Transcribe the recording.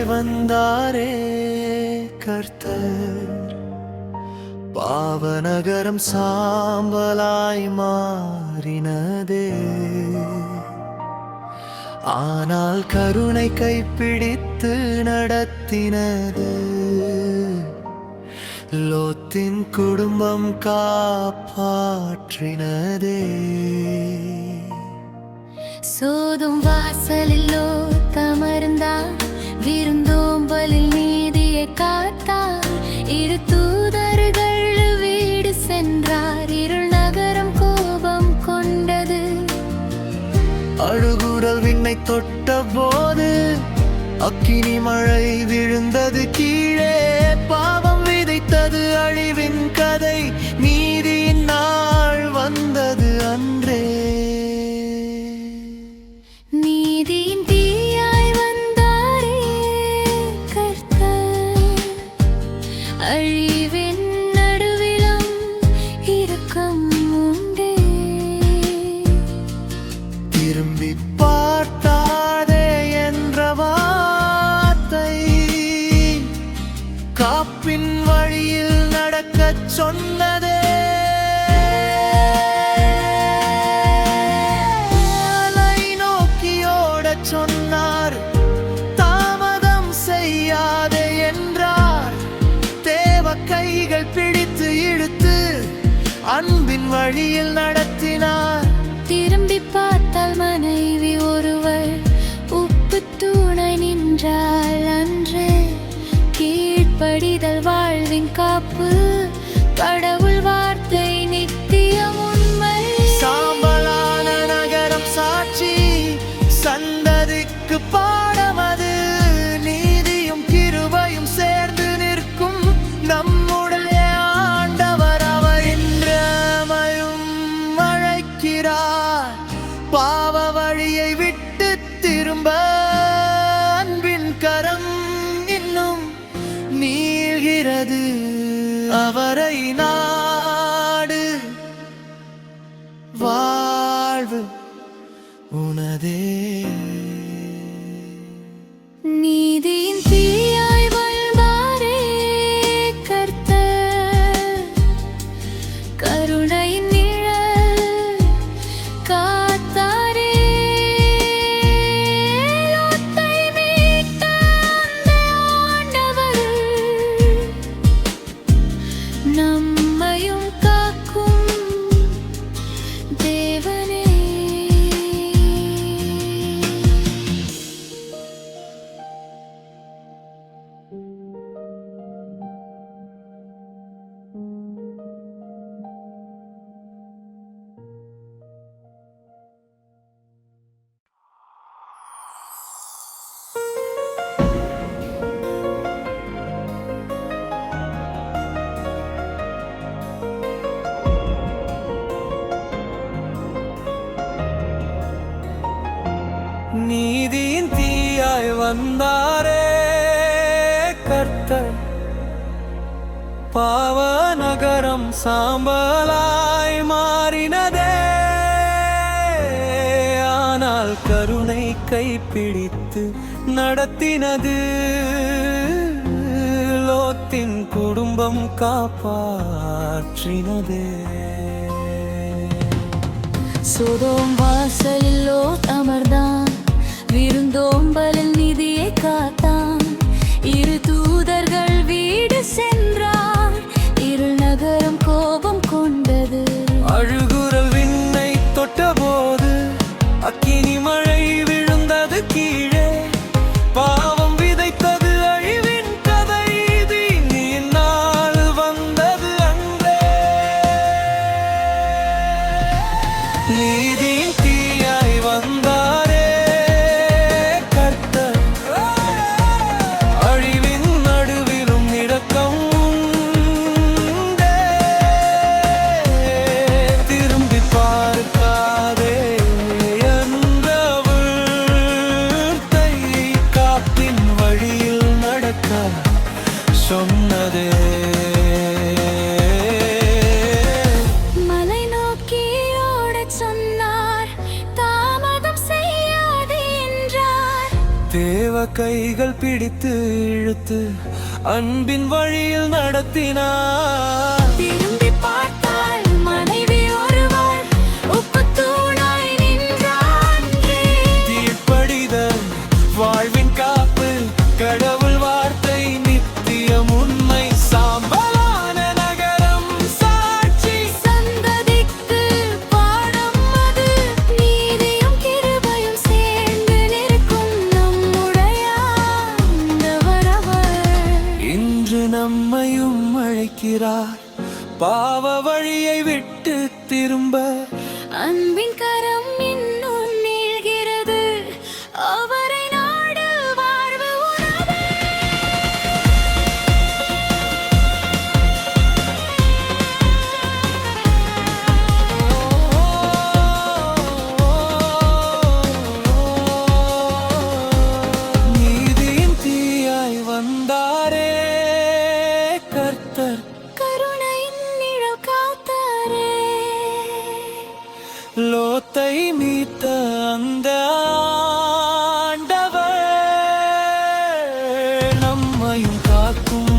தீயாய் வந்தாரே கர்த்தர், பாவநகரம் சாம்பலாய் மாறினதே. ஆனால் கருணை கைப்பிடித்து நடத்தினது, லோத்தின் குடும்பம் காப்பாற்றினதே. சோதும் வாசலில் லோத் அமர்ந்தார், விருந்தோம்பலில் நீதியை காத்தார். இரு தூதர்கள் வீடு சென்றார், இருள் நகரம் கோபம் கொண்டது. அழுகுரல் விண்ணை தொட்ட போது அக்கினி மழை விழுந்தது கீழே. பாவம் விதைத்தது அழிவின் கதை, நீதியின் நாள் வந்தது அன்றே. நீதியின் தீயாய் வந்தாரே கர்த்தர், அழிவின் நடுவிலும் இரக்கம் உண்டே. திரும்பி பார்த்தாதே என்ற வார்த்தை, காப்பின் வழியில் நடக்கச் சொன்னதே. அலை நோக்கி ஓடச் சொன்னார், தாமதம் செய்யாதே என்றார். தேவ கைகள் பிடித்து இழுத்து அன்பின் வழியில் நடத்தினார். திரும்பி பார்த்தால் மனைவி ஒருவர் உப்பு தூணை நின்றாள் அன்று. கீழ்ப்படிதல் வாழ்வின் காப்பு, கடவுள் வார்த்தை நித்தியம் உண்மை. சாம்பலான நகரம் சாட்சி, சந்ததிக்கு பாடம் அது. நீதியும் கிருபையும் சேர்ந்து நிற்கும் நம்முடைய ஆண்டவர். அவர் இன்றையும் அழைக்கிறார், பாவ வழியை விட்டு திரும்ப. அன்பின் கரம் இன்னும் நீள்கிறது, அவரை நாடு, வாழ்வு உனதே. நீதியின் தீயாய் வந்தாரே கர்த்தர், கருணையின் நிழல் காத்தாரே. லோத்தை மீட்ட அந்த ஆண்டவர், நம்மையும் காக்கும் தேவனே. நீதியின் தீயாய் வந்தாரே கர்த்தர், பாவ நகரம் சாம்பலாய் மாறினதே. ஆனால் கருணை கைப்பிடித்து நடத்தினது, லோத்தின் குடும்பம் காப்பாற்றினதே. சோதோம் வாசலில் லோத் அமர்ந்தான், விருந்தோம்பலில் நிதியை காத்தான். இரு தூதர்கள் வீடு சென்றார், இருள் நகரம் கோபம் கொண்டது. அழுகுரல் விண்ணை தொட்டபோது அக்கினி மழை விழுந்தது கீழே. பாவம் விதைத்தது அழிவின் கதை, நீதியின் நாள் வந்தது அன்றே. நீதியின் தீயாய் வந்தாரே கர்த்தர், கைகள் பிடித்து இழுத்து அன்பின் வழியில் நடத்தினார். திரும்பி பார்த்தால் மனைவி ஒருவர் உப்புத் தூணாய் நின்றான். தீர்ப்படிதல் வாழ்வின் காப்பு, கடவுள் வார்த்தை நித்தியம் உண்மை, சாம்பலான நகரம் சாட்சி. சந்ததிக்கு பாடம் அது, நீதியும் கிருபையும் சேர்ந்து நிற்கும் நம்முடைய ஆண்டவர் அவர். இன்று நம்மையும் அழைக்கிறார், பாவ வழியை விட்டு திரும்ப. அன்பின் கரம் இன்னும் நீள்கிறது, அவரை நாடு வாழ்வு உணவு. நீதியின் தீயாய் வந்தாரே கர்த்தர், கருணையின் நிழல் காத்தாரே. லோத்தை மீட்ட அந்த ஆண்டவர் நம்மையும் காக்கும்